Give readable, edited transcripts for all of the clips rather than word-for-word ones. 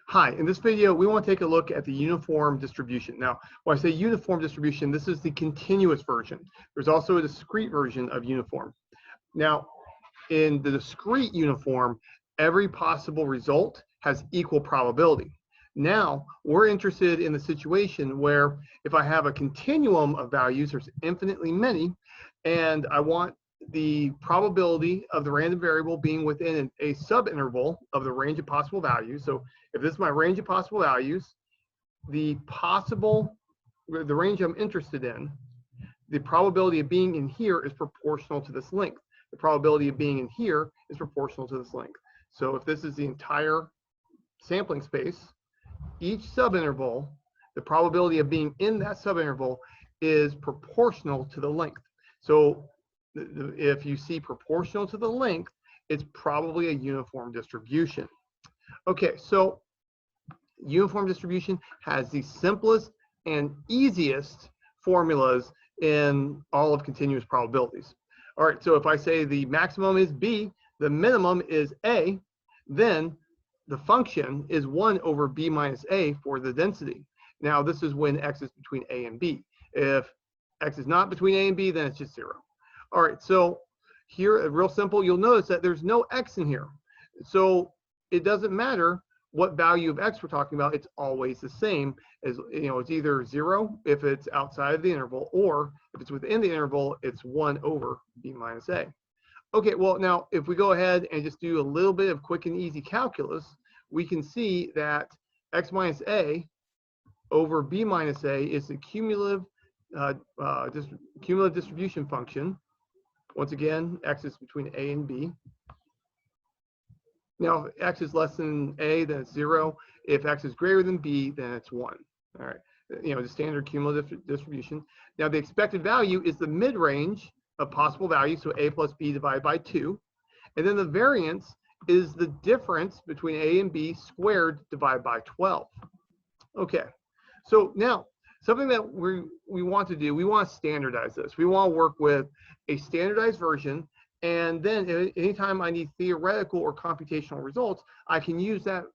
Hi, in this video, we want to take a look at the uniform distribution. Now, when I say uniform distribution, this is the continuous version. There's also a discrete version of uniform. Now, in the discrete uniform, every possible result has equal probability. Now, we're interested in the situation where if I have a continuum of values, there's infinitely many, and I want the probability of the random variable being within a subinterval of the range of possible values. So if this is my range of possible values, the range I'm interested in, the probability of being in here is proportional to this length. The probability of being in here is proportional to this length. So if this is the entire sampling space, each subinterval, the probability of being in that subinterval is proportional to the length. So if you see proportional to the length, it's probably a uniform distribution. Okay, so uniform distribution has the simplest and easiest formulas in all of continuous probabilities. All right, so if I say the maximum is B, the minimum is A, then the function is 1 over B minus A for the density. Now, this is when X is between A and B. If X is not between A and B, then it's just 0. All right, so here, real simple, you'll notice that there's no X in here. So it doesn't matter what value of X we're talking about, it's always the same. As you know, it's either 0 if it's outside of the interval, or if it's within the interval, it's 1 over B minus A. Okay, well, now if we go ahead and just do a little bit of quick and easy calculus, we can see that X minus A over B minus A is the cumulative distribution function. Once again, X is between A and B. Now, if X is less than A, then it's 0. If X is greater than B, then it's 1. All right, you know, the standard cumulative distribution. Now, the expected value is the mid-range of possible values, so A plus B divided by 2. And then the variance is the difference between A and B squared divided by 12. Okay, so now, something that we want to do, we want to standardize this. We want to work with a standardized version, and then anytime I need theoretical or computational results, I can use that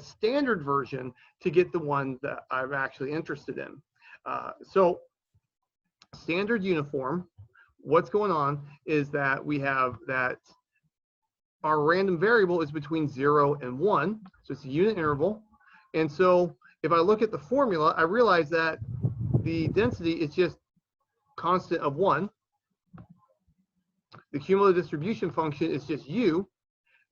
standard version to get the one that I'm actually interested in. So standard uniform, what's going on is that we have that our random variable is between 0 and 1, so it's a unit interval. And so if I look at the formula, I realize that the density is just constant of 1. The cumulative distribution function is just U.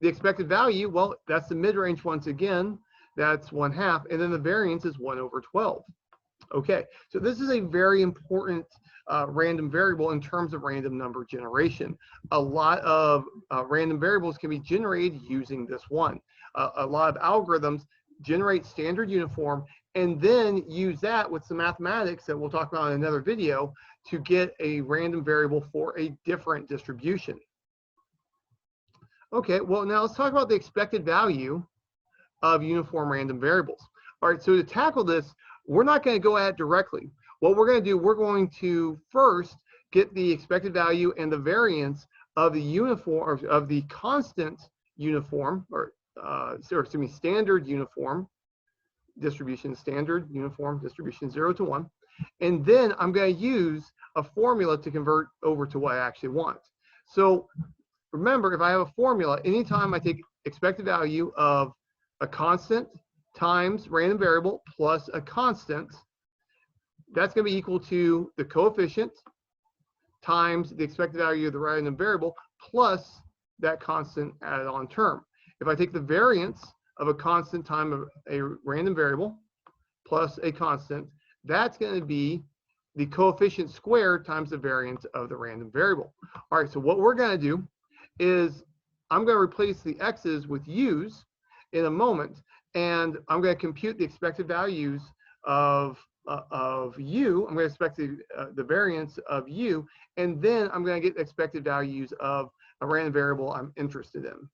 The expected value, well, that's the mid-range once again. That's 1/2. And then the variance is 1 over 12. Okay, so this is a very important random variable in terms of random number generation. A lot of random variables can be generated using this one. A lot of algorithms generate standard uniform and then use that with some mathematics that we'll talk about in another video to get a random variable for a different distribution. Okay, well, now let's talk about the expected value of uniform random variables. All right, so to tackle this, we're not going to go at it directly. What we're going to do, we're going to first get the expected value and the variance of the uniform, of the constant uniform, or excuse me, standard uniform distribution, standard uniform distribution 0 to 1. And then I'm going to use a formula to convert over to what I actually want. So remember, if I have a formula, anytime I take expected value of a constant times random variable plus a constant, that's going to be equal to the coefficient times the expected value of the random variable plus that constant added on term. If I take the variance of a constant times a random variable plus a constant, that's going to be the coefficient squared times the variance of the random variable. All right, so what we're going to do is I'm going to replace the x's with u's in a moment, and I'm going to compute the expected values of u. I'm going to expect the variance of u, and then I'm going to get the expected values of a random variable I'm interested in.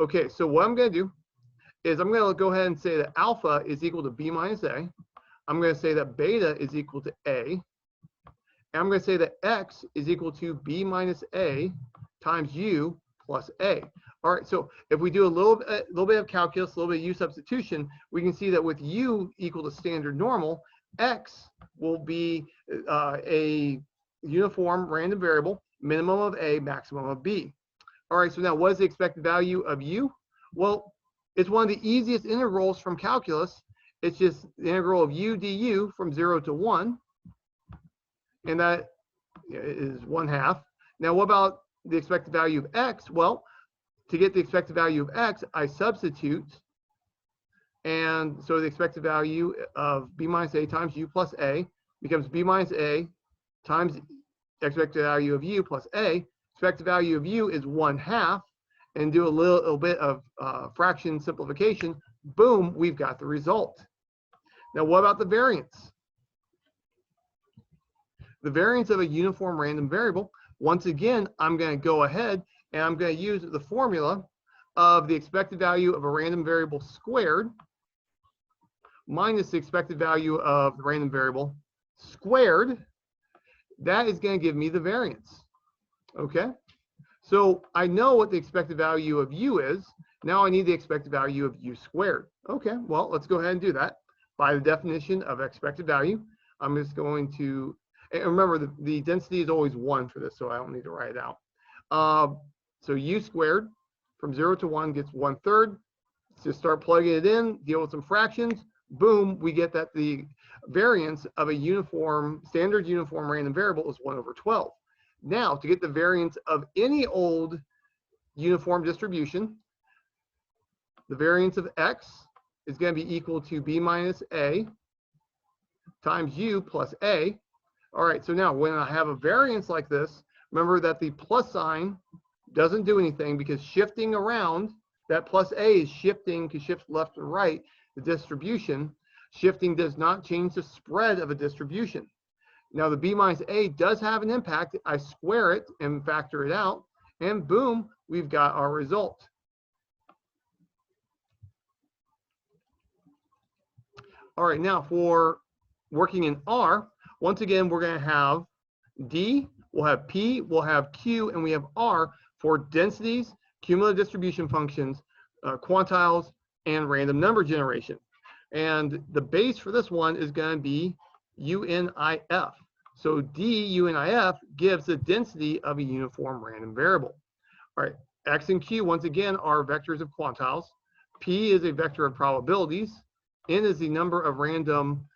Okay, so what I'm going to do is I'm going to go ahead and say that alpha is equal to b minus a. I'm going to say that beta is equal to a. And I'm going to say that x is equal to b minus a times u plus a. All right, so if we do a little bit of calculus, a little bit of u substitution, we can see that with u equal to standard normal, x will be a uniform random variable, minimum of a, maximum of b. All right, so now what is the expected value of u? Well, it's one of the easiest integrals from calculus. It's just the integral of u du from 0 to 1, and that is 1/2. Now, what about the expected value of x? Well, to get the expected value of x, I substitute, and so the expected value of b minus a times u plus a becomes b minus a times expected value of u plus a. Expected value of u is 1/2, and do a little bit of fraction simplification. Boom, we've got the result. Now, what about the variance? The variance of a uniform random variable, once again, I'm going to go ahead and I'm going to use the formula of the expected value of a random variable squared minus the expected value of the random variable squared. That is going to give me the variance. Okay, so I know what the expected value of u is. Now I need the expected value of u squared. Okay, well, let's go ahead and do that. By the definition of expected value, I'm just going to, and remember the density is always 1 for this, so I don't need to write it out. So u squared from 0 to 1 gets 1/3. Let's just start plugging it in, deal with some fractions. Boom, we get that the variance of a standard uniform random variable is 1/12. Now, to get the variance of any old uniform distribution, the variance of x is going to be equal to b minus a times u plus a. All right, so now when I have a variance like this, remember that the plus sign doesn't do anything because shifting around, that plus a is shifting to shift left or right, the distribution. Shifting does not change the spread of a distribution. Now the b minus a does have an impact. I square it and factor it out, and boom, we've got our result. All right, now for working in R, once again, we're going to have D, we'll have P, we'll have Q, and we have R for densities, cumulative distribution functions, quantiles, and random number generation. And the base for this one is going to be UNIF. So D UNIF gives the density of a uniform random variable. All right, X and Q, once again, are vectors of quantiles. P is a vector of probabilities. N is the number of random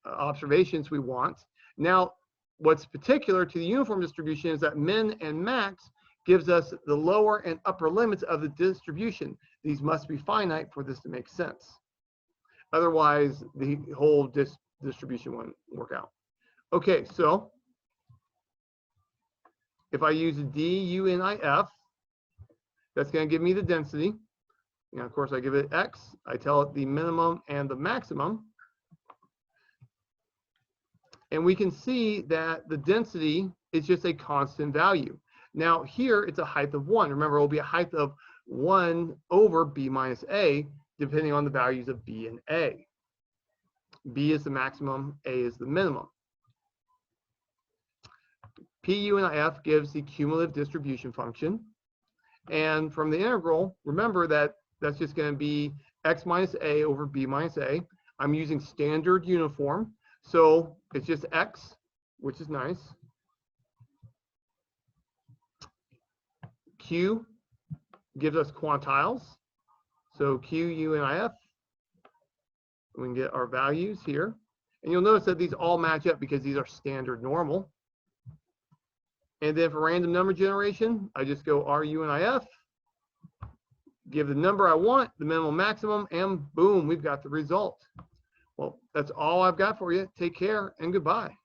observations we want. Now, what's particular to the uniform distribution is that min and max gives us the lower and upper limits of the distribution. These must be finite for this to make sense. Otherwise, the whole distribution won't work out. Okay, so if I use DUNIF, that's going to give me the density. And of course, I give it X. I tell it the minimum and the maximum. And we can see that the density is just a constant value. Now here, it's a height of 1. Remember, it will be a height of 1 over b minus a, depending on the values of b and a. B is the maximum, a is the minimum. PUNIF gives the cumulative distribution function. And from the integral, remember that that's just going to be x minus a over b minus a. I'm using standard uniform, so it's just x, which is nice. Q gives us quantiles, so QUNIF. We can get our values here. And you'll notice that these all match up because these are standard normal. And then for random number generation, I just go RUNIF, give the number I want, the minimum maximum, and boom, we've got the result. Well, that's all I've got for you. Take care and goodbye.